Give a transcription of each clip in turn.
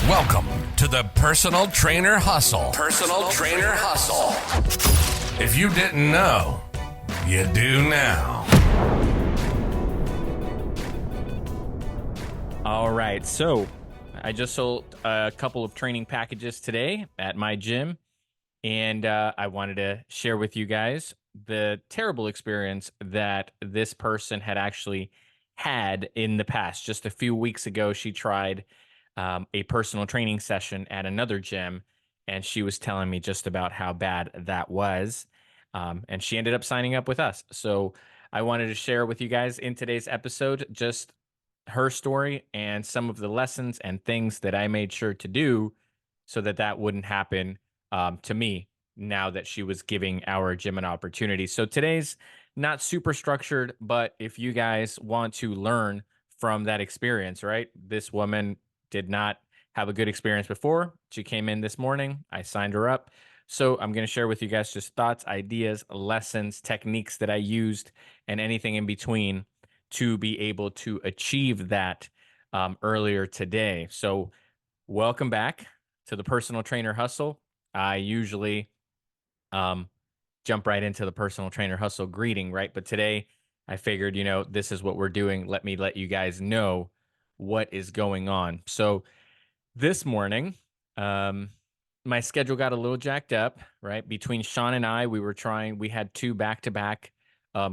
Welcome to the Personal Trainer Hustle. Personal Trainer Hustle. If you didn't know, you do now. All right, so I just sold a couple of training packages today at my gym, and I wanted to share with you guys the terrible experience that this person had actually had in the past. Just a few weeks ago, she tried a personal training session at another gym, and she was telling me just about how bad that was. And she ended up signing up with us. So I wanted to share with you guys in today's episode just her story and some of the lessons and things that I made sure to do so that that wouldn't happen to me now that she was giving our gym an opportunity. So today's not super structured, but if you guys want to learn from that experience, right? This woman did not have a good experience before. She came in this morning. I signed her up. So I'm going to share with you guys just thoughts, ideas, lessons, techniques that I used, and anything in between to be able to achieve that earlier today. So welcome back to the Personal Trainer Hustle. I usually jump right into the Personal Trainer Hustle greeting, right? But today I figured, this is what we're doing. Let me let you guys know what is going on. So this morning, my schedule got a little jacked up, right? Between Sean and I, we had two back-to-back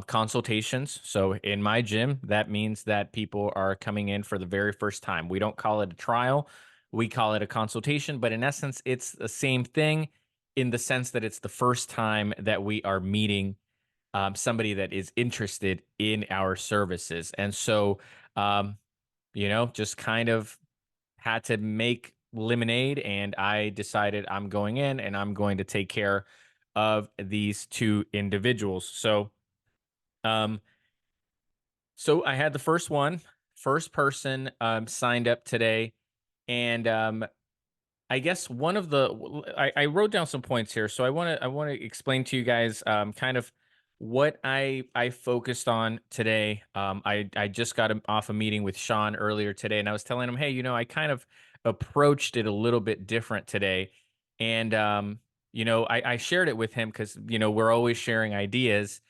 consultations. So in my gym, that means that people are coming in for the very first time. We don't call it a trial, we call it a consultation, but in essence, it's the same thing in the sense that it's the first time that we are meeting somebody that is interested in our services. And so, just kind of had to make lemonade, and I decided I'm going in and I'm going to take care of these two individuals. Um, so I had the first person signed up today, and I guess one of I wrote down some points here, so I want to explain to you guys kind of what I focused on today. I just got off a meeting with Sean earlier today, and I was telling him, hey, I kind of approached it a little bit different today, and I shared it with him because we're always sharing ideas,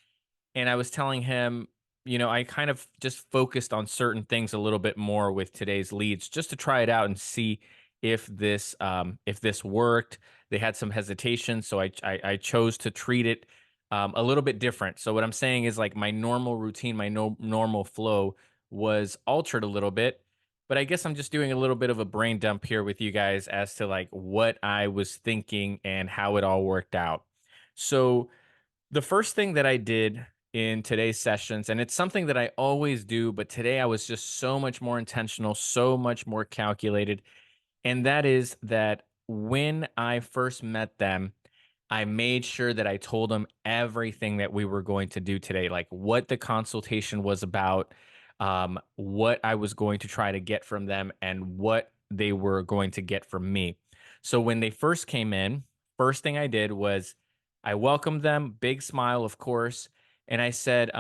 and I was telling him, I kind of just focused on certain things a little bit more with today's leads just to try it out and see if this worked. They had some hesitation, so I chose to treat it a little bit different. So what I'm saying is like my normal routine, my normal flow was altered a little bit. But I guess I'm just doing a little bit of a brain dump here with you guys as to like what I was thinking and how it all worked out. So the first thing that I did in today's sessions, and it's something that I always do, but today I was just so much more intentional, so much more calculated. And that is that when I first met them, I made sure that I told them everything that we were going to do today, like what the consultation was about, what I was going to try to get from them, and what they were going to get from me. So when they first came in, first thing I did was I welcomed them, big smile, of course, and I said,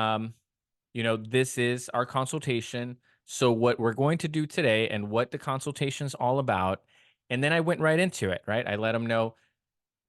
this is our consultation. So, what we're going to do today and what the consultation is all about. And then I went right into it, right? I let them know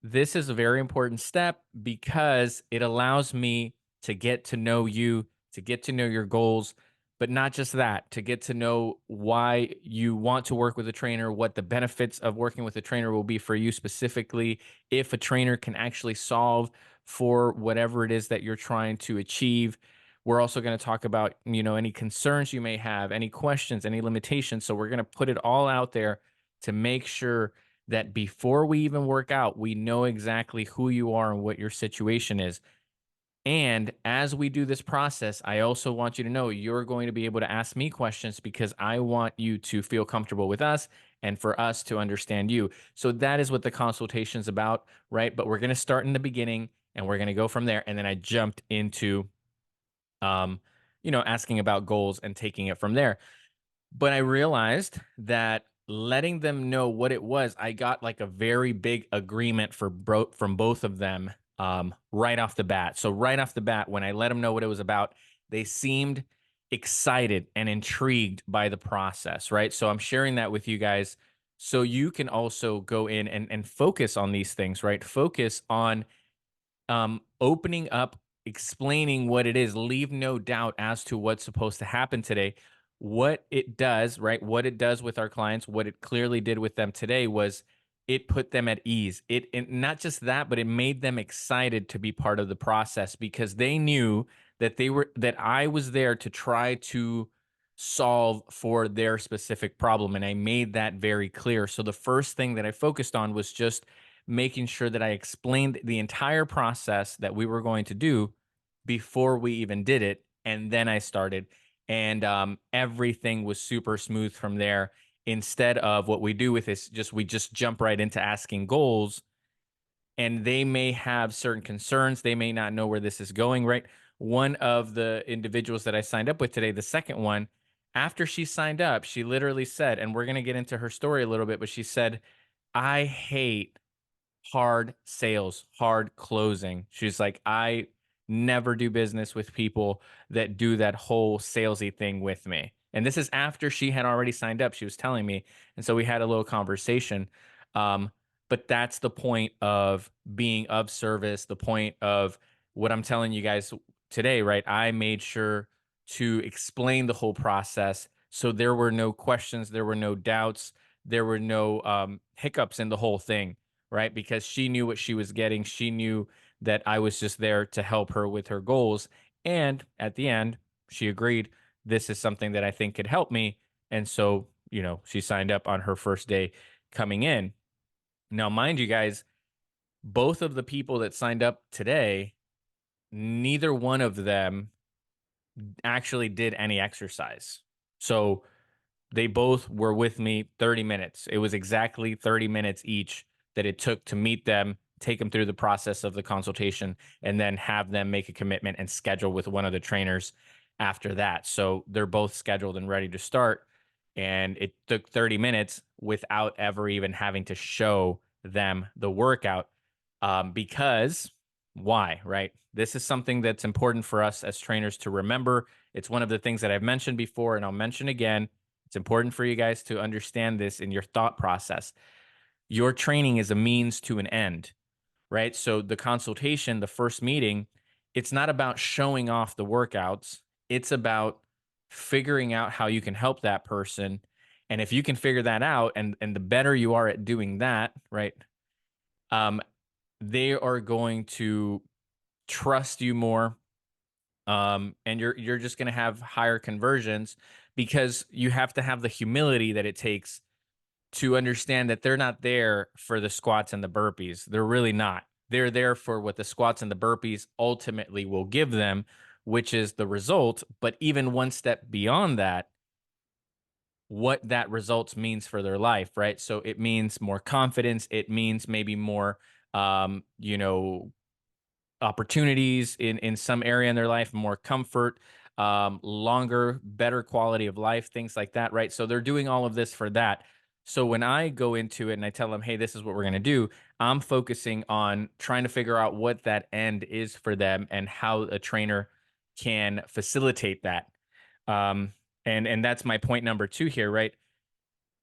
this is a very important step because it allows me to get to know you, to get to know your goals, but not just that, to get to know why you want to work with a trainer, what the benefits of working with a trainer will be for you specifically, if a trainer can actually solve for whatever it is that you're trying to achieve. We're also going to talk about, any concerns you may have, any questions, any limitations. So we're going to put it all out there to make sure that before we even work out, we know exactly who you are and what your situation is. And as we do this process, I also want you to know you're going to be able to ask me questions because I want you to feel comfortable with us and for us to understand you. So that is what the consultation is about, right? But we're going to start in the beginning and we're going to go from there. And then I jumped into, asking about goals and taking it from there. But I realized that letting them know what it was, I got like a very big agreement from both of them right off the bat. So right off the bat, when I let them know what it was about, they seemed excited and intrigued by the process, right? So I'm sharing that with you guys So you can also go in and focus on these things, right? Focus on opening up, explaining what it is, leave no doubt as to what's supposed to happen today. What it does, right? What it does with our clients, what it clearly did with them today was it put them at ease. It and not just that, but it made them excited to be part of the process because they knew that I was there to try to solve for their specific problem. And I made that very clear. So the first thing that I focused on was just making sure that I explained the entire process that we were going to do before we even did it. And then I started, and everything was super smooth from there. Instead of what we do with this, we just jump right into asking goals, and they may have certain concerns. They may not know where this is going, right? One of the individuals that I signed up with today, the second one, after she signed up, she literally said, and we're going to get into her story a little bit, but she said, I hate hard sales, hard closing. She's like, I never do business with people that do that whole salesy thing with me. And this is after she had already signed up. She was telling me. And so we had a little conversation. Um, but that's the point of being of service, the point of what I'm telling you guys today, right? I made sure to explain the whole process. So there were no questions, there were no doubts, there were no hiccups in the whole thing, right? Because she knew what she was getting. She knew that I was just there to help her with her goals. And at the end, she agreed, this is something that I think could help me. And so, she signed up on her first day coming in. Now, mind you guys, both of the people that signed up today, neither one of them actually did any exercise. So they both were with me 30 minutes. It was exactly 30 minutes each that it took to meet them, take them through the process of the consultation, and then have them make a commitment and schedule with one of the trainers after that. So they're both scheduled and ready to start. And it took 30 minutes without ever even having to show them the workout. Because why, right? This is something that's important for us as trainers to remember. It's one of the things that I've mentioned before, and I'll mention again. It's important for you guys to understand this in your thought process. Your training is a means to an end, right? So the consultation, the first meeting, it's not about showing off the workouts. It's about figuring out how you can help that person. And if you can figure that out, and the better you are at doing that, right? Um, they are going to trust you more, and you're just going to have higher conversions because you have to have the humility that it takes to understand that they're not there for the squats and the burpees. They're really not. They're there for what the squats and the burpees ultimately will give them, which is the result. But even one step beyond that, what that results means for their life, right? So it means more confidence. It means maybe more, um, you know, opportunities in some area in their life, more comfort, longer, better quality of life, things like that, right? So they're doing all of this for that. So when I go into it and I tell them, hey, this is what we're going to do, I'm focusing on trying to figure out what that end is for them and how a trainer can facilitate that. Um, and that's my point number two here, right?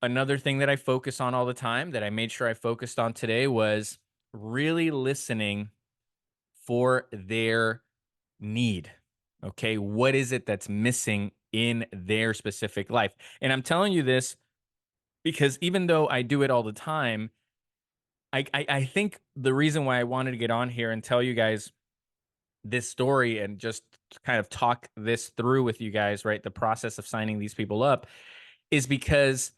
Another thing that I focus on all the time that I made sure I focused on today was really listening for their need. Okay. What is it that's missing in their specific life? And I'm telling you this because even though I do it all the time, I think the reason why I wanted to get on here and tell you guys this story and just kind of talk this through with you guys, right? The process of signing these people up is because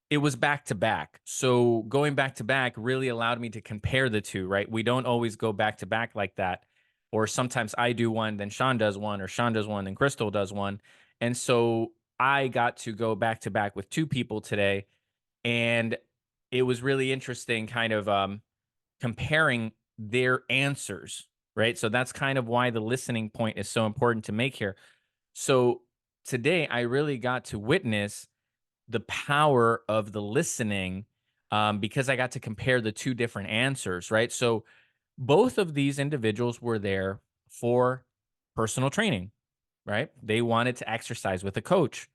it was back to back. So going back to back really allowed me to compare the two, right? We don't always go back to back like that. Or sometimes I do one, then Sean does one, or Sean does one, then Crystal does one. And so I got to go back to back with two people today. And it was really interesting kind of comparing their answers, right? So that's kind of why the listening point is so important to make here. So today I really got to witness the power of the listening, because I got to compare the two different answers, right? So both of these individuals were there for personal training, right? They wanted to exercise with a coach.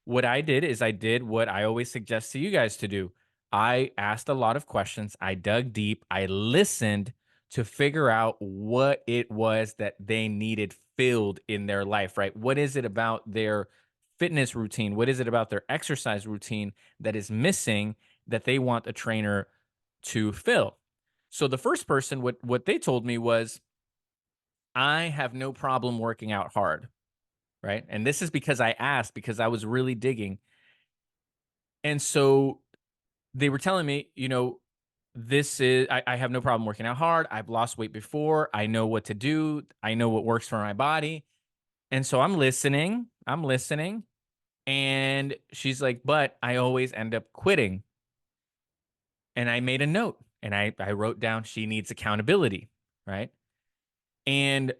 What I did is I did what I always suggest to you guys to do. I asked a lot of questions. I dug deep. I listened to figure out what it was that they needed filled in their life, right? What is it about their fitness routine? What is it about their exercise routine that is missing that they want a trainer to fill? So the first person, what they told me was, I have no problem working out hard, right? And this is because I asked, because I was really digging. And so they were telling me, I have no problem working out hard. I've lost weight before. I know what to do. I know what works for my body. And so I'm listening. I'm listening. And she's like, but I always end up quitting. And I made a note and I wrote down she needs accountability. Right. And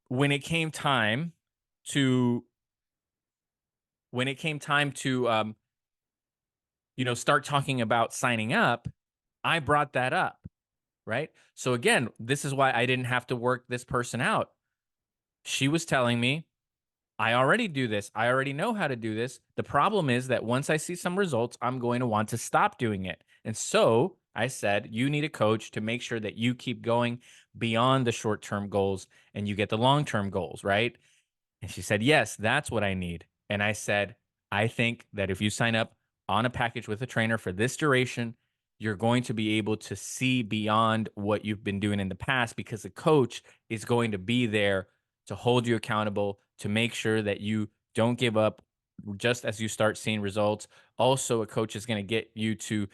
when it came time to, when it came time to, start talking about signing up, I brought that up. Right. So again, this is why I didn't have to work this person out. She was telling me, I already do this. I already know how to do this. The problem is that once I see some results, I'm going to want to stop doing it. And so I said, you need a coach to make sure that you keep going beyond the short term goals and you get the long term goals. Right. And she said, yes, that's what I need. And I said, I think that if you sign up on a package with a trainer for this duration, you're going to be able to see beyond what you've been doing in the past because the coach is going to be there to hold you accountable, to make sure that you don't give up just as you start seeing results. Also, a coach is going to get you to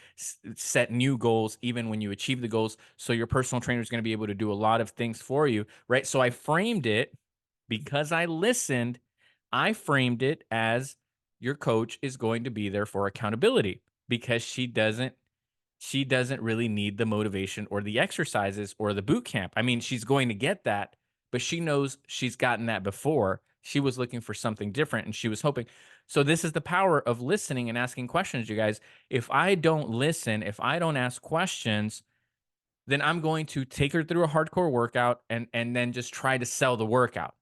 set new goals even when you achieve the goals. So your personal trainer is going to be able to do a lot of things for you, right? So I framed it because I listened. I framed it as your coach is going to be there for accountability because she doesn't really need the motivation or the exercises or the boot camp. I mean, she's going to get that, but she knows she's gotten that before. She was looking for something different and she was hoping. So, this is the power of listening and asking questions, you guys. If I don't listen, if I don't ask questions, then I'm going to take her through a hardcore workout and then just try to sell the workout.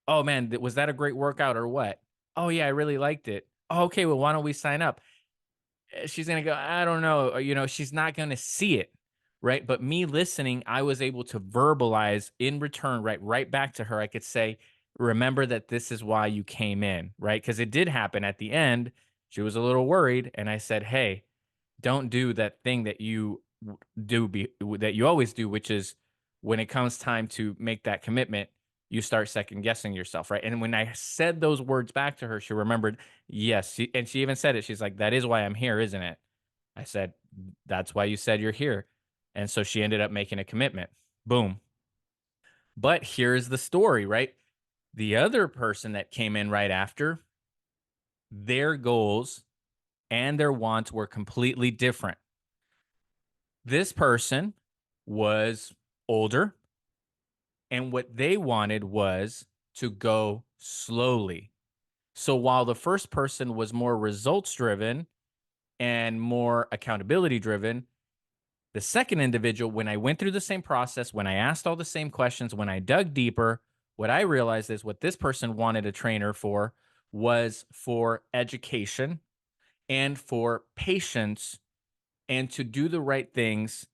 Oh man, was that a great workout or what? Oh yeah, I really liked it. Oh, okay, well, why don't we sign up? She's gonna go, I don't know, she's not gonna see it, right? But me listening, I was able to verbalize in return, right back to her. I could say, remember that this is why you came in, right? Because it did happen at the end. She was a little worried, and I said, hey, don't do that thing that you that you always do, which is when it comes time to make that commitment, you start second guessing yourself, right? And when I said those words back to her, she remembered, yes, and she even said it. She's like, "That is why I'm here, isn't it?" I said, "That's why you said you're here," and so she ended up making a commitment. Boom. But here's the story, right? The other person that came in right after, their goals and their wants were completely different. This person was older, and what they wanted was to go slowly. So while the first person was more results driven and more accountability driven, the second individual, when I went through the same process, when I asked all the same questions, when I dug deeper, what I realized is what this person wanted a trainer for was for education and for patience and to do the right things,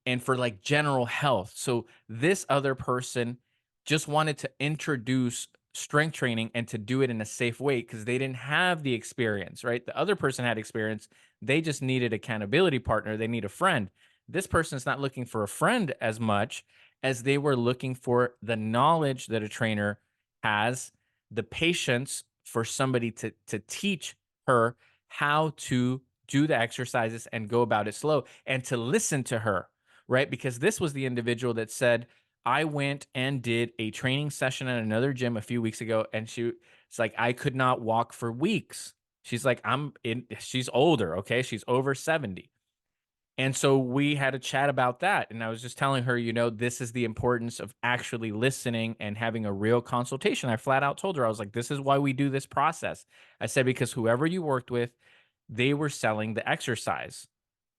and for like general health. So this other person just wanted to introduce strength training and to do it in a safe way because they didn't have the experience, right? The other person had experience. They just needed accountability partner. They need a friend. This person's not looking for a friend as much as they were looking for the knowledge that a trainer has, the patience for somebody to teach her how to do the exercises and go about it slow and to listen to her, right? Because this was the individual that said, I went and did a training session at another gym a few weeks ago, and it's like, I could not walk for weeks. She's like, she's older, okay? She's over 70. And so we had a chat about that. And I was just telling her, this is the importance of actually listening and having a real consultation. I flat out told her, I was like, this is why we do this process. I said, because whoever you worked with, they were selling the exercise,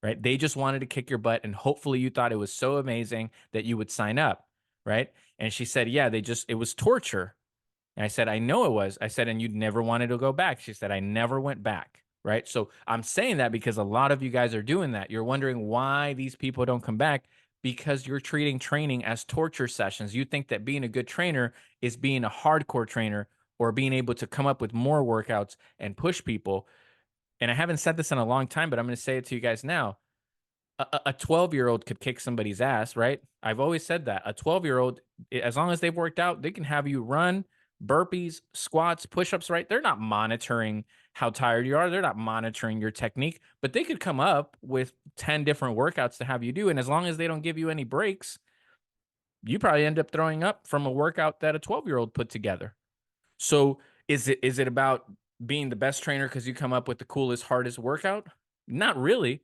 right? They just wanted to kick your butt. And hopefully you thought it was so amazing that you would sign up, right? And she said, yeah, it was torture. And I said, I know it was. I said, and you never wanted to go back. She said, I never went back, right? So I'm saying that because a lot of you guys are doing that. You're wondering why these people don't come back because you're treating training as torture sessions. You think that being a good trainer is being a hardcore trainer or being able to come up with more workouts and push people. And I haven't said this in a long time, but I'm going to say it to you guys now. A 12-year-old could kick somebody's ass, right? I've always said that. A 12-year-old, as long as they've worked out, they can have you run burpees, squats, push-ups, right? They're not monitoring how tired you are. They're not monitoring your technique, but they could come up with 10 different workouts to have you do. And as long as they don't give you any breaks, you probably end up throwing up from a workout that a 12-year-old put together. So is it about being the best trainer because you come up with the coolest, hardest workout? Not really,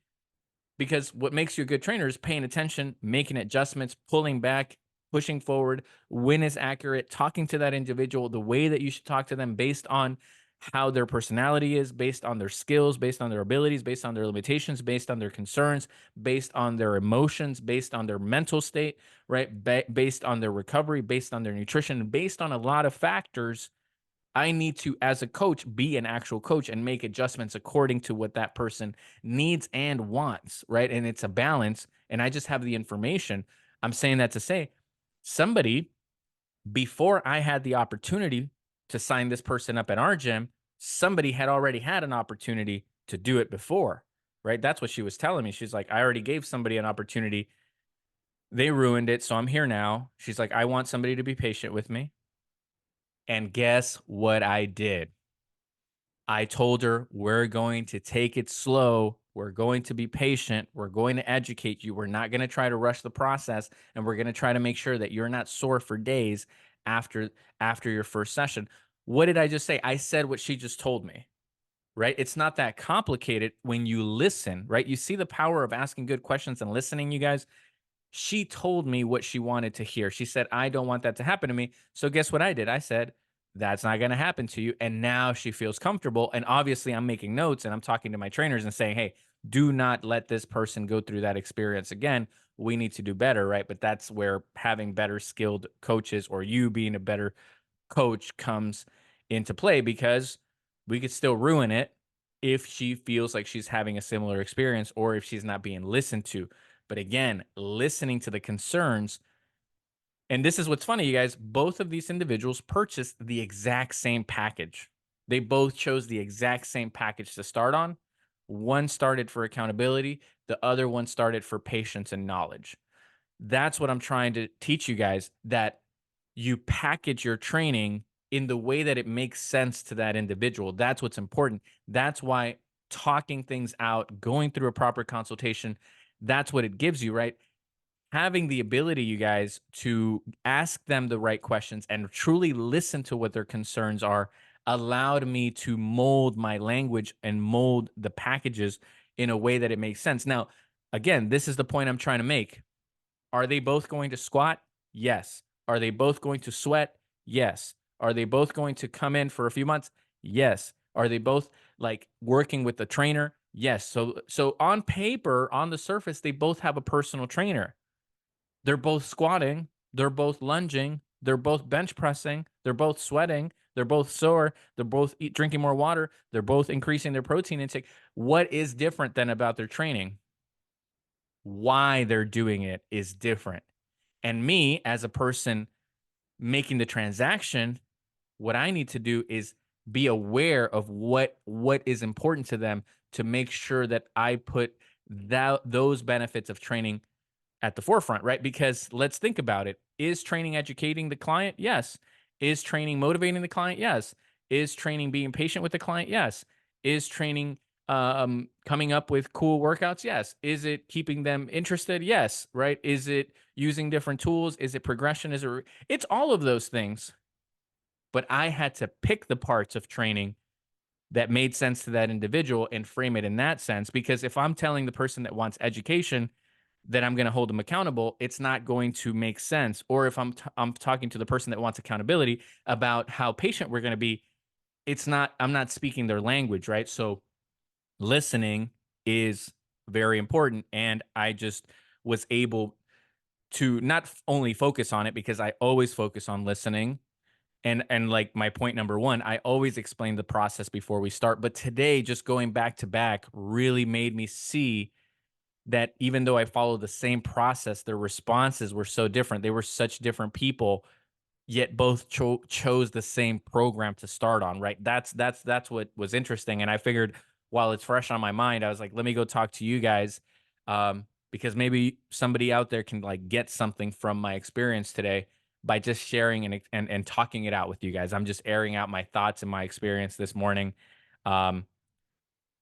because what makes you a good trainer is paying attention, making adjustments, pulling back, pushing forward, when is accurate, talking to that individual the way that you should talk to them based on how their personality is, based on their skills, based on their abilities, based on their limitations, based on their concerns, based on their emotions, based on their mental state, right? Based on their recovery, based on their nutrition, based on a lot of factors. I need to, as a coach, be an actual coach and make adjustments according to what that person needs and wants, right? And it's a balance. And I just have the information. I'm saying that to say somebody, before I had the opportunity to sign this person up at our gym, somebody had already had an opportunity to do it before, right? That's what she was telling me. She's like, I already gave somebody an opportunity. They ruined it. So I'm here now. She's like, I want somebody to be patient with me. And guess what I did? I told her, we're going to take it slow. We're going to be patient. We're going to educate you. We're not going to try to rush the process. And we're going to try to make sure that you're not sore for days after your first session. What did I just say? I said what she just told me, right? It's not that complicated when you listen, right? You see the power of asking good questions and listening, you guys. She told me what she wanted to hear. She said, I don't want that to happen to me. So guess what I did? I said, that's not going to happen to you. And now she feels comfortable. And obviously, I'm making notes and I'm talking to my trainers and saying, hey, do not let this person go through that experience again. We need to do better, right? But that's where having better skilled coaches or you being a better coach comes into play because we could still ruin it if she feels like she's having a similar experience or if she's not being listened to. But again, listening to the concerns. And this is what's funny, you guys. Both of these individuals purchased the exact same package. They both chose the exact same package to start on. One started for accountability, the other one started for patience and knowledge. That's what I'm trying to teach you guys, that you package your training in the way that it makes sense to that individual. That's what's important. That's why talking things out, going through a proper consultation, that's what it gives you, right? Having the ability, you guys, to ask them the right questions and truly listen to what their concerns are allowed me to mold my language and mold the packages in a way that it makes sense. Now, again, this is the point I'm trying to make. Are they both going to squat? Yes. Are they both going to sweat? Yes. Are they both going to come in for a few months? Yes. Are they both like working with the trainer? Yes. So on paper, on the surface, they both have a personal trainer. They're both squatting, they're both lunging, they're both bench pressing, they're both sweating, they're both sore, they're both drinking more water, they're both increasing their protein intake. What is different than about their training? Why they're doing it is different. And me, as a person making the transaction, what I need to do is be aware of what is important to them to make sure that I put those benefits of training at the forefront, right? Because let's think about it. Is training educating the client? Yes. Is training motivating the client? Yes. Is training being patient with the client? Yes. Is training coming up with cool workouts? Yes. Is it keeping them interested? Yes. Right. Is it using different tools? Is it progression? It's all of those things. But I had to pick the parts of training that made sense to that individual and frame it in that sense. Because if I'm telling the person that wants education that I'm going to hold them accountable, it's not going to make sense. Or if I'm talking to the person that wants accountability about how patient we're going to be, I'm not speaking their language, right? So listening is very important. And I just was able to not only focus on it because I always focus on listening And like my point number one, I always explain the process before we start. But today, just going back to back really made me see that even though I followed the same process, their responses were so different. They were such different people, yet both chose the same program to start on. Right? That's what was interesting. And I figured while it's fresh on my mind, I was like, let me go talk to you guys, because maybe somebody out there can like get something from my experience today by just sharing and talking it out with you guys. I'm just airing out my thoughts and my experience this morning. Um,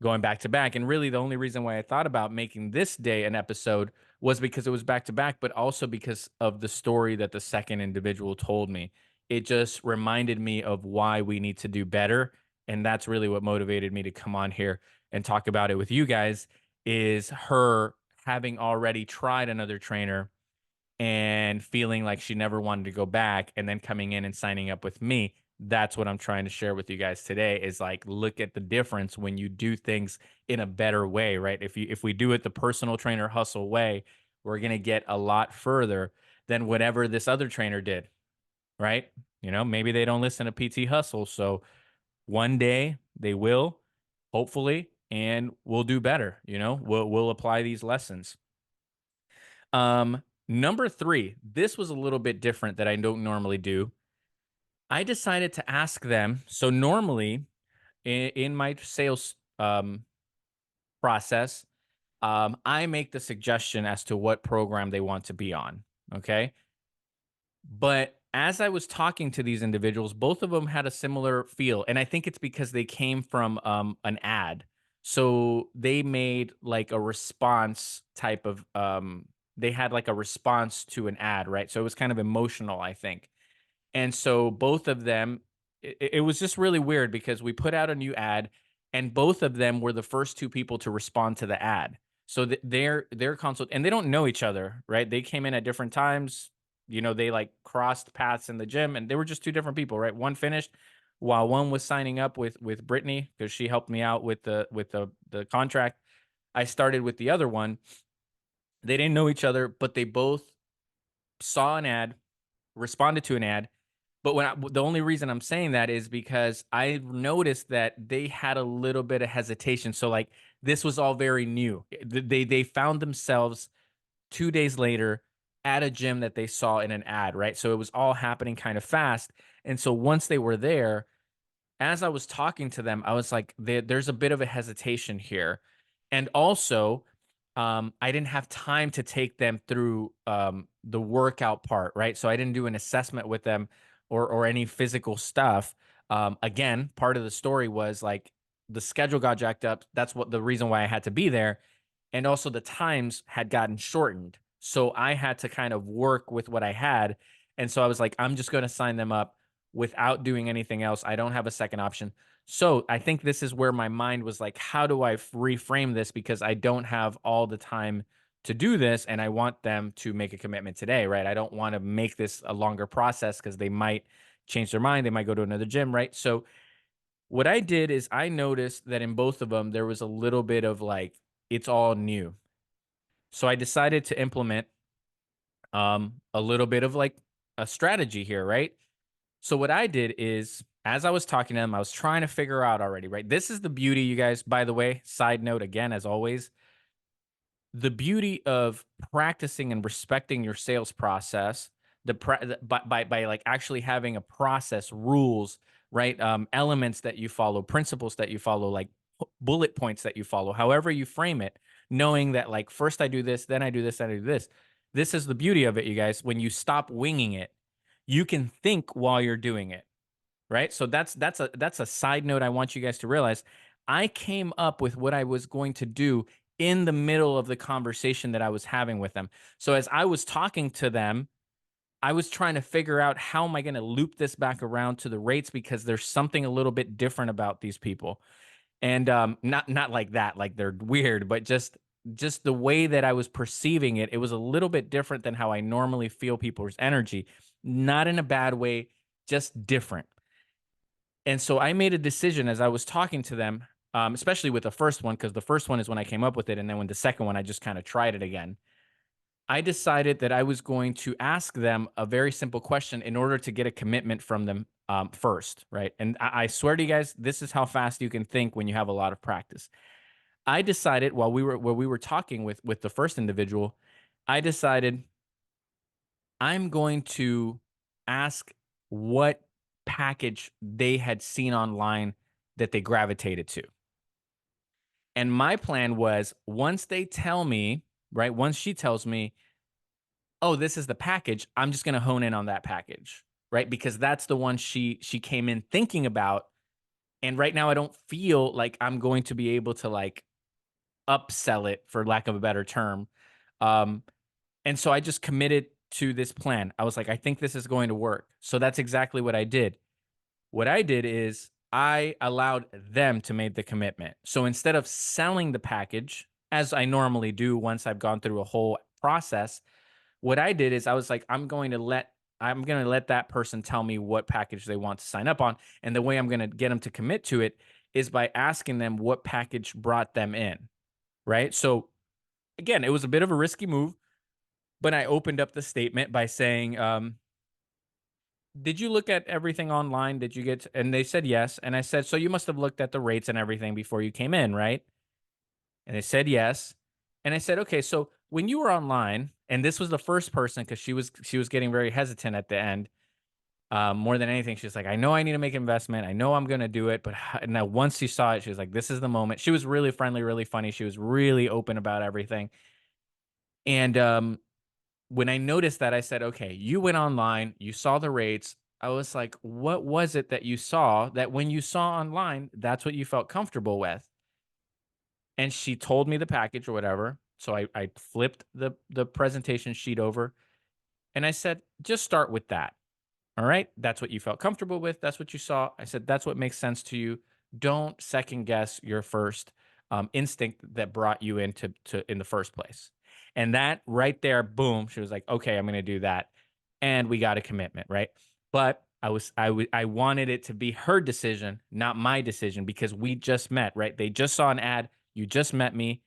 Going back to back. And really, the only reason why I thought about making this day an episode was because it was back to back, but also because of the story that the second individual told me. It just reminded me of why we need to do better. And that's really what motivated me to come on here and talk about it with you guys is her having already tried another trainer and feeling like she never wanted to go back and then coming in and signing up with me. That's what I'm trying to share with you guys today is like look at the difference when you do things in a better way, right? If we do it the personal trainer hustle way, we're going to get a lot further than whatever this other trainer did, right? You know, maybe they don't listen to PT Hustle, so one day they will, hopefully, and we'll do better, you know? We'll apply these lessons. Number 3, this was a little bit different that I don't normally do. I decided to ask them. So normally in my sales process, I make the suggestion as to what program they want to be on. Okay. But as I was talking to these individuals, both of them had a similar feel. And I think it's because they came from an ad. So they made like a response type of, they had like a response to an ad, right? So it was kind of emotional, I think. And so both of them, it was just really weird because we put out a new ad, and both of them were the first two people to respond to the ad. So their consult, and they don't know each other, right? They came in at different times. You know, they like crossed paths in the gym, and they were just two different people, right? One finished while one was signing up with Brittany because she helped me out with the contract. I started with the other one. They didn't know each other, but they both saw an ad, responded to an ad, but the only reason I'm saying that is because I noticed that they had a little bit of hesitation. So like this was all very new. They found themselves 2 days later at a gym that they saw in an ad, right? So it was all happening kind of fast. And so once they were there, as I was talking to them, I was like, there's a bit of a hesitation here. And also, I didn't have time to take them through the workout part, right? So I didn't do an assessment with them or any physical stuff. Again, part of the story was like the schedule got jacked up. That's what the reason why I had to be there. And also the times had gotten shortened. So I had to kind of work with what I had. And so I was like, I'm just going to sign them up without doing anything else. I don't have a second option. So I think this is where my mind was like, how do I reframe this? Because I don't have all the time to do this and I want them to make a commitment today, right? I don't want to make this a longer process because they might change their mind. They might go to another gym, right? So what I did is I noticed that in both of them, there was a little bit of like, it's all new. So I decided to implement a little bit of like a strategy here, right? So what I did is, as I was talking to them, I was trying to figure out already, right? This is the beauty, you guys, by the way, side note again, as always, the beauty of practicing and respecting your sales process, by like actually having a process, rules, right? Elements that you follow, principles that you follow, like bullet points that you follow, however you frame it, knowing that like first I do this, then I do this, then I do this. This is the beauty of it, you guys. When you stop winging it, you can think while you're doing it, right? So that's a side note I want you guys to realize. I came up with what I was going to do in the middle of the conversation that I was having with them. So as I was talking to them, I was trying to figure out how am I going to loop this back around to the rates because there's something a little bit different about these people. And not like that, like they're weird, but just the way that I was perceiving it, it was a little bit different than how I normally feel people's energy. Not in a bad way, just different. And so I made a decision as I was talking to them, especially with the first one, because the first one is when I came up with it. And then when the second one, I just kind of tried it again. I decided that I was going to ask them a very simple question in order to get a commitment from them first, right? And I swear to you guys, this is how fast you can think when you have a lot of practice. I decided while we were talking with the first individual, I decided I'm going to ask what package they had seen online that they gravitated to. And my plan was once they tell me, right, once she tells me, oh, this is the package, I'm just going to hone in on that package, right? Because that's the one she came in thinking about. And right now I don't feel like I'm going to be able to like upsell it for lack of a better term. Um, and so I just committed to this plan. I was like, I think this is going to work. So that's exactly what I did. What I did is I allowed them to make the commitment. So instead of selling the package, as I normally do once I've gone through a whole process, what I did is I was like, I'm going to let that person tell me what package they want to sign up on. And the way I'm going to get them to commit to it is by asking them what package brought them in. Right. So again, it was a bit of a risky move, but I opened up the statement by saying, did you look at everything online? Did you get, and they said yes. And I said, so you must have looked at the rates and everything before you came in, right? And they said yes. And I said, okay, so when you were online, and this was the first person because she was getting very hesitant at the end. More than anything, she's like, I know I need to make an investment. I know I'm gonna do it, but now once she saw it, she was like, this is the moment. She was really friendly, really funny. She was really open about everything. And when I noticed that, I said, okay, you went online, you saw the rates. I was like, what was it that you saw that when you saw online, that's what you felt comfortable with? And she told me the package or whatever. So I flipped the presentation sheet over and I said, just start with that. All right. That's what you felt comfortable with. That's what you saw. I said, that's what makes sense to you. Don't second guess your first instinct that brought you in the first place. And that right there, boom, she was like, okay, I'm going to do that. And we got a commitment. Right. But I wanted it to be her decision, not my decision, because we just met. Right. They just saw an ad. You just met me.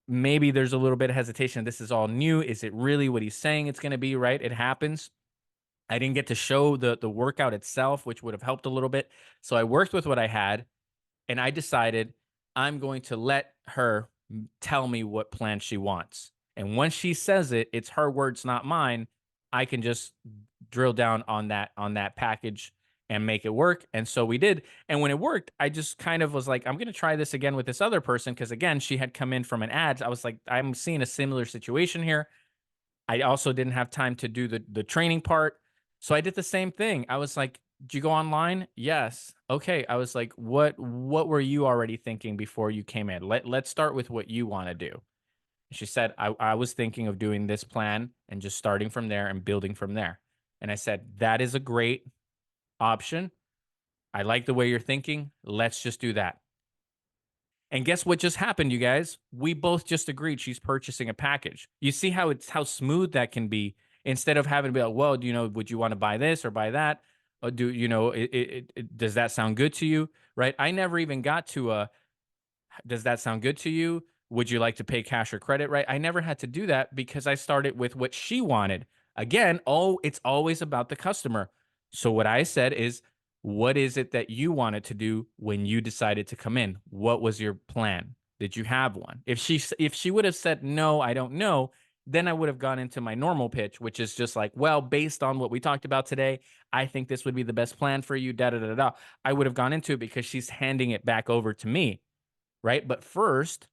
Maybe there's a little bit of hesitation. This is all new. Is it really what he's saying it's going to be? Right. It happens. I didn't get to show the workout itself, which would have helped a little bit. So I worked with what I had, and I decided I'm going to let her tell me what plan she wants. And once she says it, it's her words, not mine. I can just drill down on that package and make it work. And so we did. And when it worked, I just kind of was like, I'm going to try this again with this other person because again, she had come in from an ad. I was like, I'm seeing a similar situation here. I also didn't have time to do the training part. So I did the same thing. I was like, "Did you go online?" "Yes." "Okay." I was like, "What were you already thinking before you came in? Let's start with what you want to do." She said, I was thinking of doing this plan and just starting from there and building from there." And I said, "That is a great option. I like the way you're thinking. Let's just do that." And guess what just happened, you guys? We both just agreed she's purchasing a package. You see how smooth that can be instead of having to be like, well, do you know, would you want to buy this or buy that? Or do you know, does that sound good to you? Right? I never even got to a, does that sound good to you? Would you like to pay cash or credit? Right? I never had to do that because I started with what she wanted. Again, oh, it's always about the customer. So what I said is, what is it that you wanted to do when you decided to come in? What was your plan? Did you have one? If she would have said no, I don't know, then I would have gone into my normal pitch, which is just like, well, based on what we talked about today, I think this would be the best plan for you. Da da da da. I would have gone into it because she's handing it back over to me, right? But first,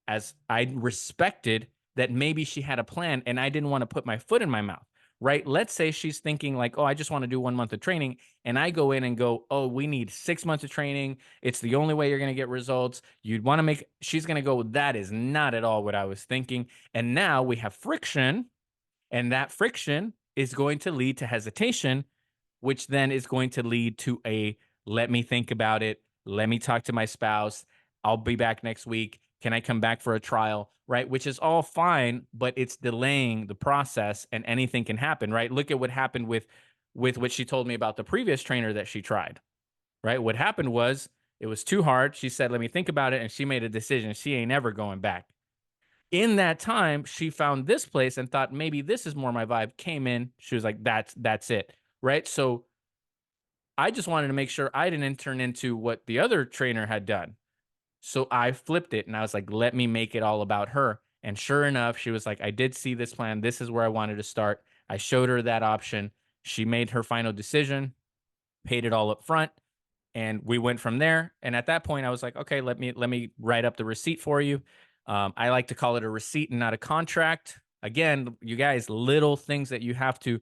as I respected that maybe she had a plan and I didn't want to put my foot in my mouth, right? Let's say she's thinking like, oh, I just want to do 1 month of training. And I go in and go, oh, we need 6 months of training. It's the only way you're going to get results. You'd want to make, she's going to go, that is not at all what I was thinking. And now we have friction, and that friction is going to lead to hesitation, which then is going to lead to a let me think about it. Let me talk to my spouse. I'll be back next week. Can I come back for a trial? Right. Which is all fine, but it's delaying the process and anything can happen. Right. Look at what happened with what she told me about the previous trainer that she tried. Right. What happened was it was too hard. She said, let me think about it. And she made a decision. She ain't ever going back. In that time, she found this place and thought maybe this is more my vibe. Came in. She was like, that's it. Right. So I just wanted to make sure I didn't turn into what the other trainer had done. So I flipped it and I was like, let me make it all about her. And sure enough, she was like, I did see this plan. This is where I wanted to start. I showed her that option. She made her final decision, paid it all up front, and we went from there. And at that point, I was like, okay, let me write up the receipt for you. I like to call it a receipt and not a contract. Again, you guys, little things that you have to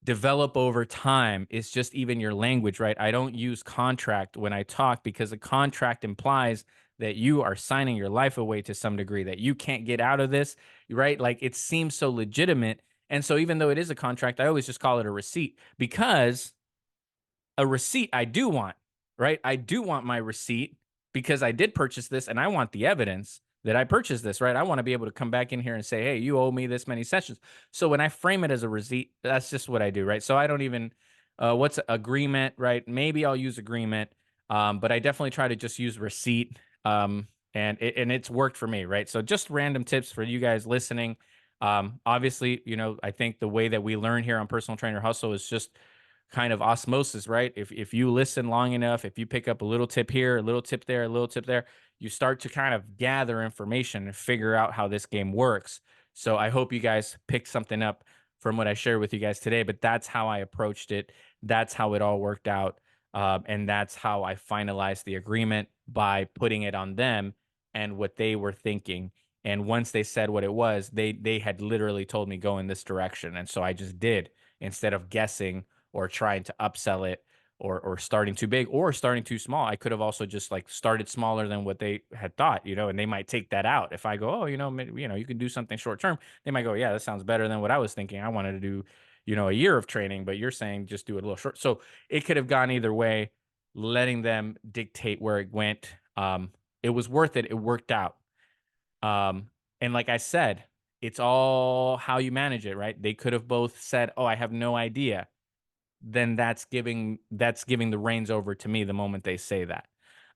develop over time is just even your language, right? I don't use contract when I talk because a contract implies that you are signing your life away to some degree, that you can't get out of this, right? Like it seems so legitimate. And so even though it is a contract, I always just call it a receipt because a receipt I do want, right? I do want my receipt because I did purchase this and I want the evidence that I purchased this, right? I want to be able to come back in here and say, hey, you owe me this many sessions. So when I frame it as a receipt, that's just what I do, right? So I don't even, what's agreement, right? Maybe I'll use agreement, but I definitely try to just use receipt. And it's worked for me, right? So just random tips for you guys listening. Obviously, I think the way that we learn here on Personal Trainer Hustle is just kind of osmosis, right? If you listen long enough, if you pick up a little tip here, a little tip there, a little tip there, you start to kind of gather information and figure out how this game works. So I hope you guys picked something up from what I shared with you guys today, but that's how I approached it. That's how it all worked out. And that's how I finalized the agreement by putting it on them and what they were thinking. And once they said what it was, they had literally told me go in this direction. And so I just did instead of guessing or trying to upsell it or starting too big or starting too small. I could have also just like started smaller than what they had thought, and they might take that out. If I go, oh, maybe, you can do something short term, they might go, yeah, that sounds better than what I was thinking. I wanted to do, a year of training, but you're saying just do it a little short. So it could have gone either way, letting them dictate where it went. It was worth it. It worked out. And like I said, it's all how you manage it, right? They could have both said, oh, I have no idea, then that's giving the reins over to me the moment they say that.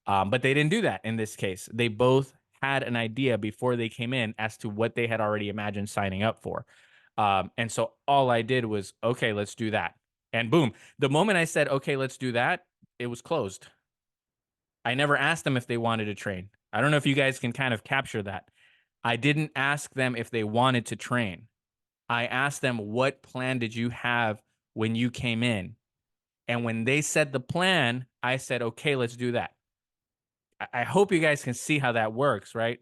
But they didn't do that in this case. They both had an idea before they came in as to what they had already imagined signing up for. And so all I did was, okay, let's do that. And boom, the moment I said, okay, let's do that, it was closed. I never asked them if they wanted to train. I don't know if you guys can kind of capture that. I didn't ask them if they wanted to train. I asked them, what plan did you have when you came in? And when they said the plan, I said, okay, let's do that. I hope you guys can see how that works, right?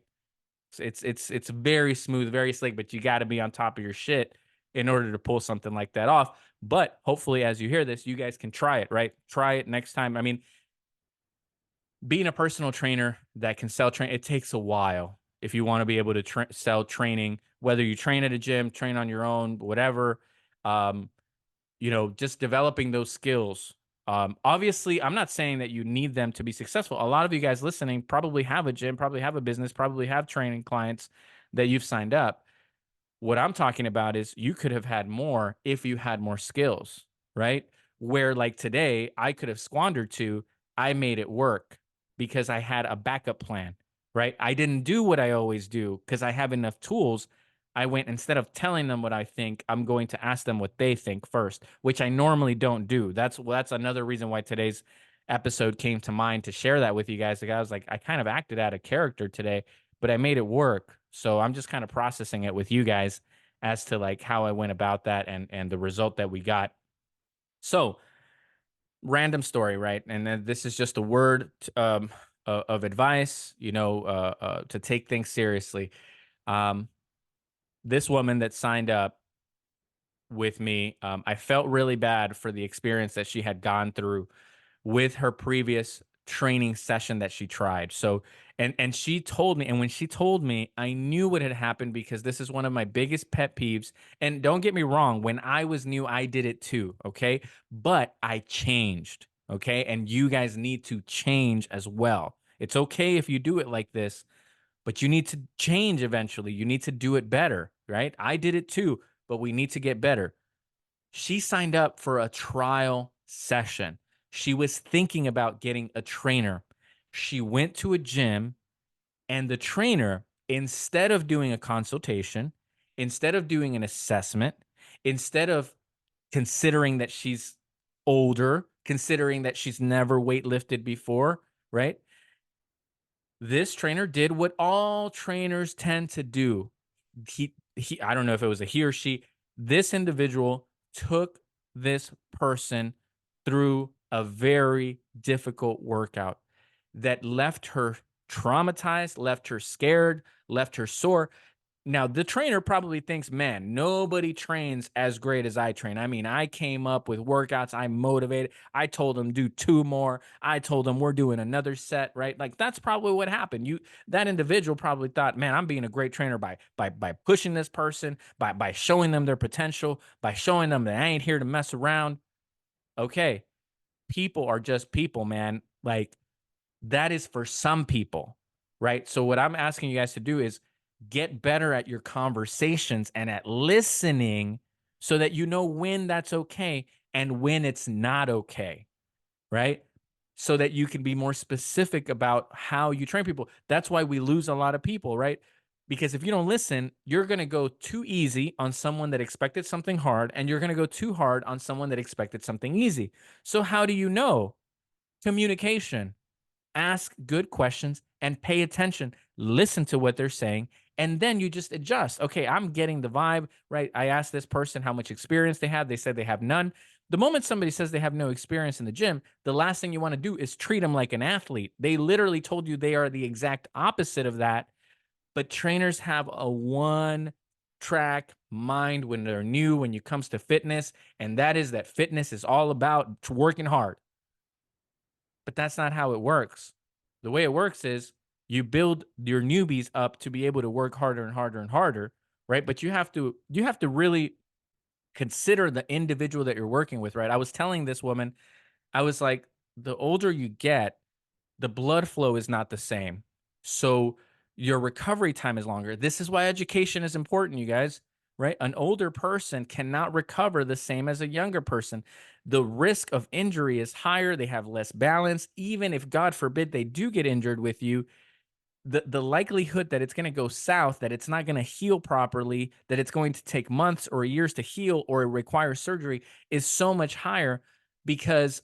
It's very smooth, very slick, but you got to be on top of your shit in order to pull something like that off. But hopefully, as you hear this, you guys can try it, right? Try it next time. I mean, being a personal trainer that can sell train, it takes a while if you want to be able to sell training, whether you train at a gym, train on your own, whatever. Um, just developing those skills. Obviously, I'm not saying that you need them to be successful. A lot of you guys listening probably have a gym, probably have a business, probably have training clients that you've signed up. What I'm talking about is you could have had more if you had more skills, right? Where like today, I could have squandered two, I made it work because I had a backup plan, right? I didn't do what I always do because I have enough tools. I went instead of telling them what I think, I'm going to ask them what they think first, which I normally don't do. That's another reason why today's episode came to mind to share that with you guys. Like I was like, I kind of acted out of character today, but I made it work. So I'm just kind of processing it with you guys as to like how I went about that and the result that we got. So random story, right? And then this is just a word of advice, to take things seriously. Um, this woman that signed up with me, I felt really bad for the experience that she had gone through with her previous training session that she tried. So, and she told me, and when she told me, I knew what had happened because this is one of my biggest pet peeves. And don't get me wrong, when I was new, I did it too, okay? But I changed, okay? And you guys need to change as well. It's okay if you do it like this, but you need to change eventually. You need to do it better, right? I did it too, but we need to get better. She signed up for a trial session. She was thinking about getting a trainer. She went to a gym, and the trainer, instead of doing a consultation, instead of doing an assessment, instead of considering that she's older, considering that she's never weightlifted before, right? This trainer did what all trainers tend to do. I don't know if it was a he or she. This individual took this person through a very difficult workout that left her traumatized, left her scared, left her sore. Now, the trainer probably thinks, man, nobody trains as great as I train. I mean, I came up with workouts, I motivated. I told them do two more. I told them we're doing another set, right? Like that's probably what happened. That individual probably thought, man, I'm being a great trainer by pushing this person, by showing them their potential, by showing them that I ain't here to mess around. Okay, people are just people, man. Like that is for some people, right? So what I'm asking you guys to do is get better at your conversations and at listening so that you know when that's okay and when it's not okay, right? So that you can be more specific about how you train people. That's why we lose a lot of people, right? Because if you don't listen, you're going to go too easy on someone that expected something hard, and you're going to go too hard on someone that expected something easy. So, how do you know? Communication. Ask good questions and pay attention. Listen to what they're saying. And then you just adjust. Okay, I'm getting the vibe, right? I asked this person how much experience they have. They said they have none. The moment somebody says they have no experience in the gym, the last thing you want to do is treat them like an athlete. They literally told you they are the exact opposite of that. But trainers have a one track mind when they're new, when it comes to fitness. And that is that fitness is all about working hard. But that's not how it works. The way it works is you build your newbies up to be able to work harder and harder and harder, right? But you have to really consider the individual that you're working with, right? I was telling this woman, I was like, the older you get, the blood flow is not the same. So your recovery time is longer. This is why education is important, you guys, right? An older person cannot recover the same as a younger person. The risk of injury is higher. They have less balance. Even if, God forbid, they do get injured with you, the likelihood that it's going to go south, that it's not going to heal properly, that it's going to take months or years to heal or require surgery is so much higher because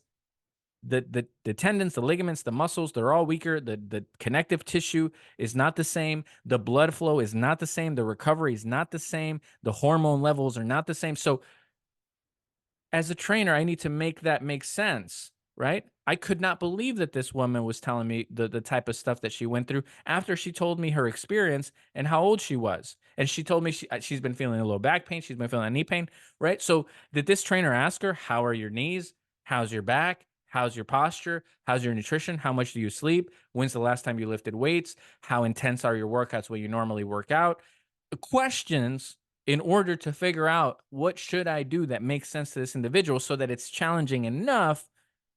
the tendons, the ligaments, the muscles, they're all weaker. The connective tissue is not the same. The blood flow is not the same. The recovery is not the same. The hormone levels are not the same. So as a trainer, I need to make that make sense, right? I could not believe that this woman was telling me the type of stuff that she went through after she told me her experience and how old she was. And she told me she's been feeling a little back pain, she's been feeling a knee pain, right? So did this trainer ask her, how are your knees? How's your back? How's your posture? How's your nutrition? How much do you sleep? When's the last time you lifted weights? How intense are your workouts when you normally work out? Questions in order to figure out what should I do that makes sense to this individual so that it's challenging enough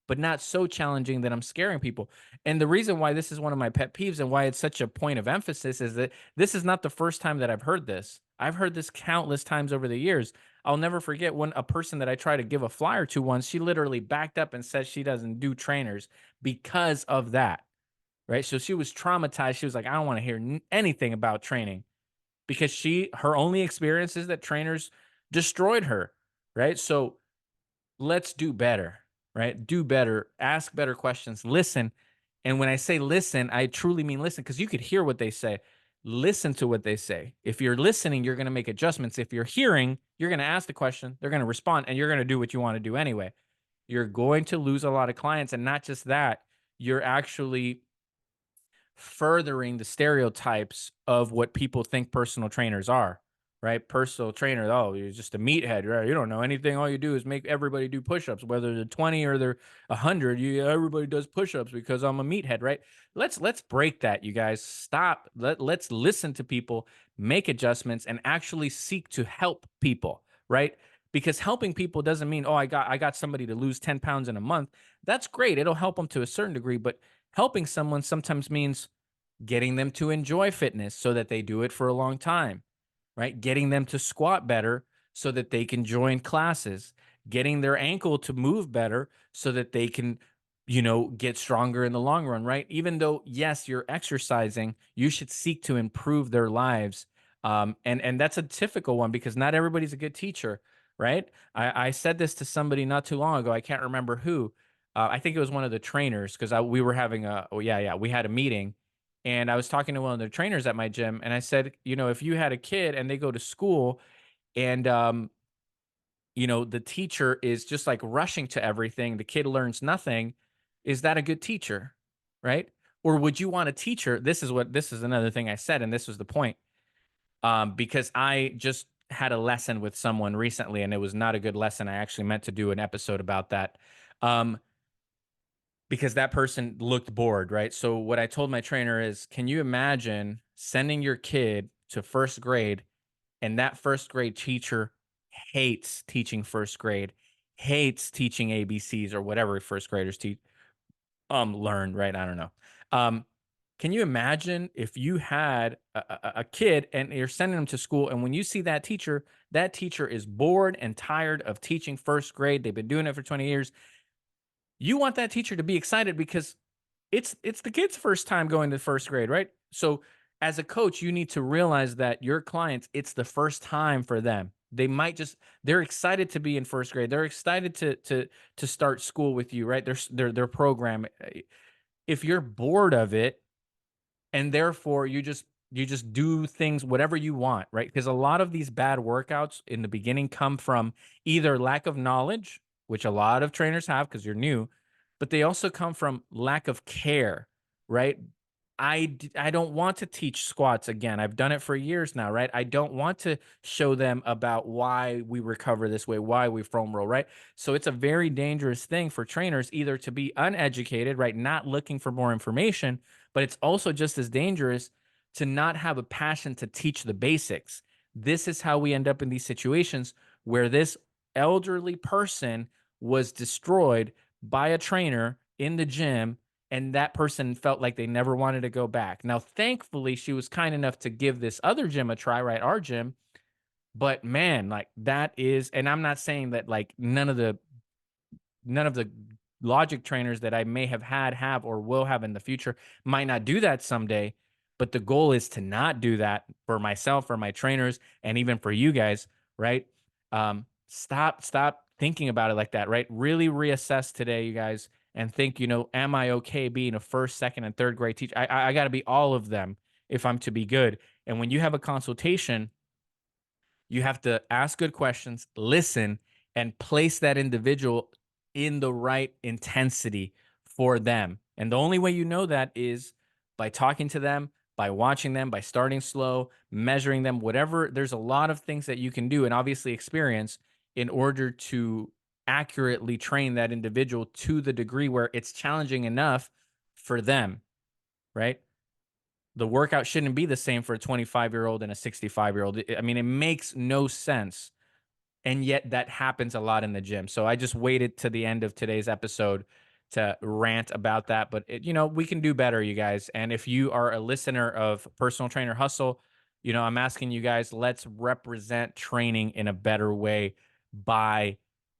but not so challenging that I'm scaring people. And the reason why this is one of my pet peeves and why it's such a point of emphasis is that this is not the first time that I've heard this. I've heard this countless times over the years. I'll never forget when a person that I tried to give a flyer to once, she literally backed up and said she doesn't do trainers because of that. Right. So she was traumatized. She was like, I don't want to hear anything about training because her only experience is that trainers destroyed her. Right. So let's do better, right? Do better, ask better questions, listen. And when I say listen, I truly mean listen because you could hear what they say. Listen to what they say. If you're listening, you're going to make adjustments. If you're hearing, you're going to ask the question, they're going to respond, and you're going to do what you want to do anyway. You're going to lose a lot of clients. And not just that, you're actually furthering the stereotypes of what people think personal trainers are, right? Personal trainer, oh, you're just a meathead, right? You don't know anything. All you do is make everybody do push-ups, whether they're 20 or they're 100. Everybody does push-ups because I'm a meathead, right? Let's break that, you guys. Stop. Let's listen to people, make adjustments, and actually seek to help people, right? Because helping people doesn't mean, oh, I got somebody to lose 10 pounds in a month. That's great. It'll help them to a certain degree, but helping someone sometimes means getting them to enjoy fitness so that they do it for a long time, right? Getting them to squat better so that they can join classes, getting their ankle to move better so that they can, get stronger in the long run, right? Even though, yes, you're exercising, you should seek to improve their lives. And that's a difficult one because not everybody's a good teacher, right? I said this to somebody not too long ago. I can't remember who, I think it was one of the trainers because we were having we had a meeting, and I was talking to one of the trainers at my gym, and I said, if you had a kid and they go to school and the teacher is just like rushing to everything, the kid learns nothing, is that a good teacher? Right? Or would you want a teacher? This is another thing I said, and this was the point. Because I just had a lesson with someone recently, and it was not a good lesson. I actually meant to do an episode about that. Um, because that person looked bored, right? So what I told my trainer is, can you imagine sending your kid to first grade and that first grade teacher hates teaching first grade, hates teaching ABCs or whatever first graders teach learn, right? I don't know. Um can you imagine if you had a kid and you're sending them to school, and when you see that teacher is bored and tired of teaching first grade, they've been doing it for 20 years. You want that teacher to be excited because it's the kid's first time going to first grade, right? So as a coach, you need to realize that your clients, it's the first time for them. They're excited to be in first grade. They're excited to start school with you, right? Their program. If you're bored of it, and therefore you just do things whatever you want, right? Because a lot of these bad workouts in the beginning come from either lack of knowledge, which a lot of trainers have because you're new, but they also come from lack of care, right? I don't want to teach squats again. I've done it for years now, right? I don't want to show them about why we recover this way, why we foam roll, right? So it's a very dangerous thing for trainers either to be uneducated, right, not looking for more information, but it's also just as dangerous to not have a passion to teach the basics. This is how we end up in these situations where this elderly person was destroyed by a trainer in the gym, and that person felt like they never wanted to go back. Now, thankfully, she was kind enough to give this other gym a try, right? Our gym. But man, like that is, and I'm not saying that like none of the logic trainers that I may have or will have in the future might not do that someday. But the goal is to not do that for myself, for my trainers, and even for you guys, right? Stop thinking about it like that, right? Really reassess today, you guys, and think, am I okay being a first, second, and third grade teacher? I got to be all of them if I'm to be good. And when you have a consultation, you have to ask good questions, listen, and place that individual in the right intensity for them. And the only way you know that is by talking to them, by watching them, by starting slow, measuring them, whatever. There's a lot of things that you can do and obviously experience in order to accurately train that individual to the degree where it's challenging enough for them, right? The workout shouldn't be the same for a 25-year-old and a 65-year-old. I mean, it makes no sense. And yet that happens a lot in the gym. So I just waited to the end of today's episode to rant about that. But we can do better, you guys. And if you are a listener of Personal Trainer Hustle, I'm asking you guys, let's represent training in a better way by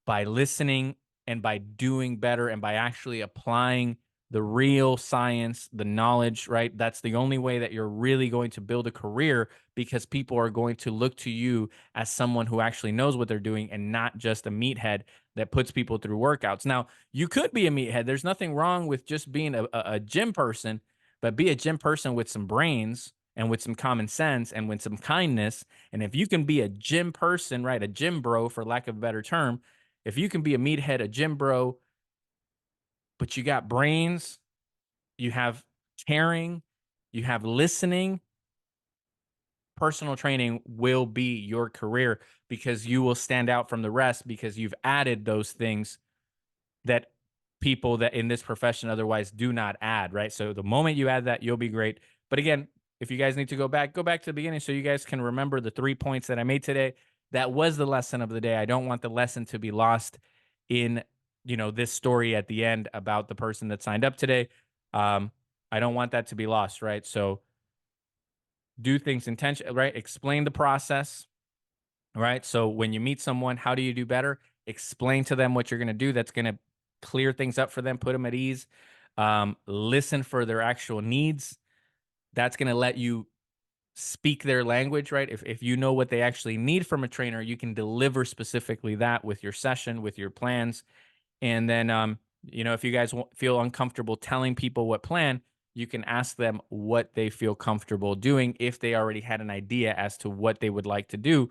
listening and by doing better and by actually applying the real science, the knowledge, right? That's the only way that you're really going to build a career, because people are going to look to you as someone who actually knows what they're doing and not just a meathead that puts people through workouts. Now, you could be a meathead. There's nothing wrong with just being a gym person, but be a gym person with some brains and with some common sense and with some kindness. And if you can be a gym person, right, a gym bro, for lack of a better term, if you can be a meathead, a gym bro, but you got brains, you have caring, you have listening, personal training will be your career because you will stand out from the rest because you've added those things that people that in this profession otherwise do not add, right? So the moment you add that, you'll be great. But again, if you guys need to go back to the beginning so you guys can remember the 3 points that I made today. That was the lesson of the day. I don't want the lesson to be lost in, this story at the end about the person that signed up today. I don't want that to be lost, right? So do things intention, right? Explain the process, right? So when you meet someone, how do you do better? Explain to them what you're going to do. That's going to clear things up for them, put them at ease. Listen for their actual needs. That's going to let you speak their language, right? If you know what they actually need from a trainer, you can deliver specifically that with your session, with your plans. And then If you guys feel uncomfortable telling people what plan, you can ask them what they feel comfortable doing if they already had an idea as to what they would like to do.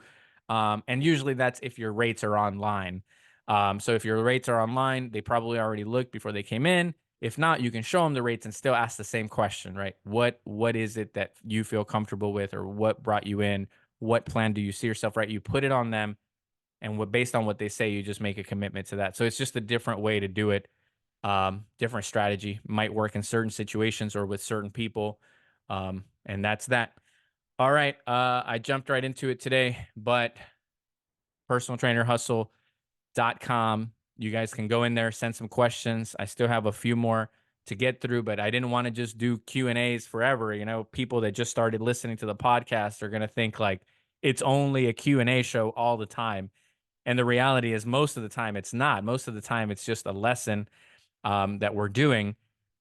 And usually that's if your rates are online. So if your rates are online, they probably already looked before they came in. If not, you can show them the rates and still ask the same question, right? What is it that you feel comfortable with, or what brought you in? What plan do you see yourself, right? You put it on them, and based on what they say, you just make a commitment to that. So it's just a different way to do it. Different strategy might work in certain situations or with certain people. And that's that. All right. I jumped right into it today, but personaltrainerhustle.com. You guys can go in there, send some questions. I still have a few more to get through, but I didn't want to just do Q&As forever. People that just started listening to the podcast are going to think like it's only a Q&A show all the time. And the reality is most of the time it's not. Most of the time it's just a lesson that we're doing,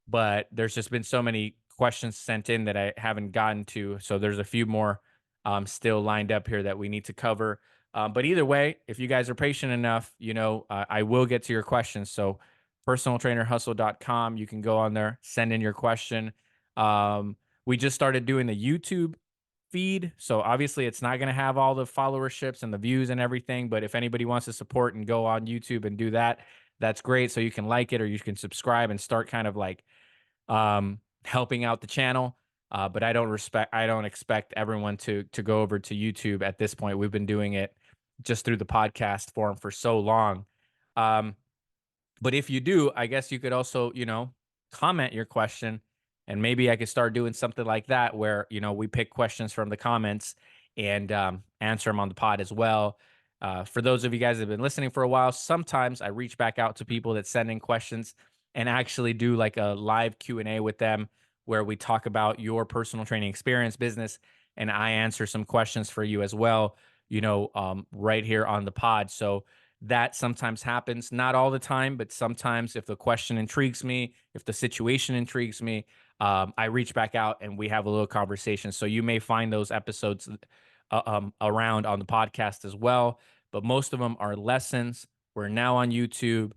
but there's just been so many questions sent in that I haven't gotten to. So there's a few more still lined up here that we need to cover. But either way, if you guys are patient enough, I will get to your questions. So personaltrainerhustle.com, you can go on there, send in your question. We just started doing the YouTube feed. So obviously it's not going to have all the followerships and the views and everything, but if anybody wants to support and go on YouTube and do that, that's great. So you can like it or you can subscribe and start kind of like helping out the channel. But I don't expect everyone to go over to YouTube at this point. We've been doing it just through the podcast form for so long. But if you do, I guess you could also, comment your question, and maybe I could start doing something like that where, we pick questions from the comments and answer them on the pod as well. For those of you guys that have been listening for a while, sometimes I reach back out to people that send in questions and actually do like a live Q&A with them where we talk about your personal training experience, business, and I answer some questions for you as well, right here on the pod. So that sometimes happens, not all the time, but sometimes if the question intrigues me, if the situation intrigues me, I reach back out and we have a little conversation. So you may find those episodes around on the podcast as well, but most of them are lessons. We're now on YouTube.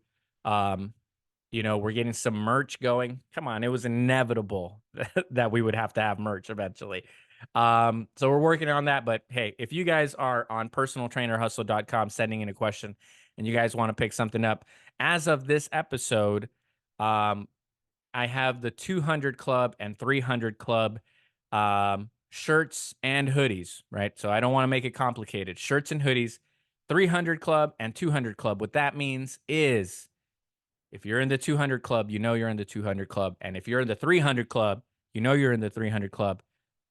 We're getting some merch going. Come on, it was inevitable that we would have to have merch eventually. So we're working on that. But hey, if you guys are on personaltrainerhustle.com sending in a question and you guys want to pick something up, as of this episode, I have the 200 Club and 300 Club shirts and hoodies, right? So I don't want to make it complicated. Shirts and hoodies, 300 Club and 200 Club. What that means is if you're in the 200 Club, you're in the 200 Club. And if you're in the 300 Club, you're in the 300 Club.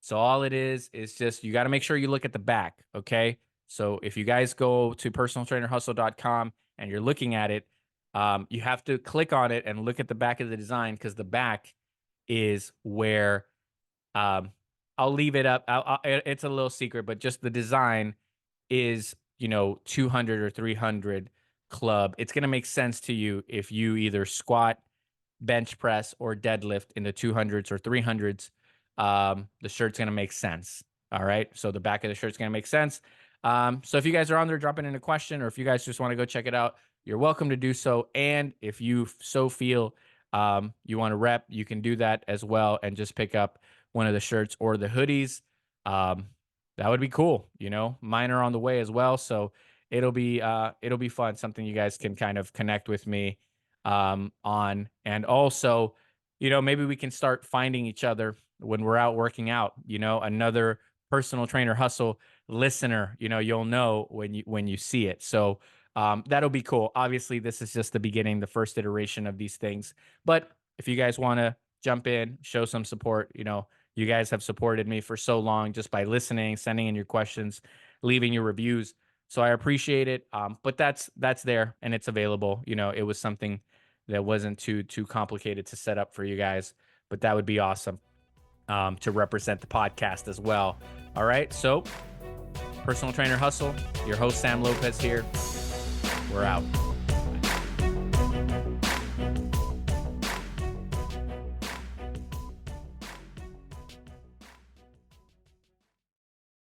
So all it is just you got to make sure you look at the back, okay? So if you guys go to personaltrainerhustle.com and you're looking at it, you have to click on it and look at the back of the design, because the back is where I'll leave it up. It's a little secret, but just the design is, 200 or 300 Club. It's going to make sense to you if you either squat, bench press, or deadlift in the 200s or 300s. The shirt's going to make sense. All right. So the back of the shirt's going to make sense. So if you guys are on there dropping in a question, or if you guys just want to go check it out, you're welcome to do so. And if you so feel you want to rep, you can do that as well and just pick up one of the shirts or the hoodies. That would be cool. Mine are on the way as well. So it'll be fun. Something you guys can kind of connect with me on. And also, maybe we can start finding each other when we're out working out, another Personal Trainer Hustle listener, you'll know when you see it. So that'll be cool. Obviously, this is just the beginning, the first iteration of these things. But if you guys want to jump in, show some support, you guys have supported me for so long just by listening, sending in your questions, leaving your reviews. So I appreciate it. But that's there and it's available. It was something that wasn't too complicated to set up for you guys, but that would be awesome to represent the podcast as well. All right. So Personal Trainer Hustle, your host, Sam Lopez here. We're out.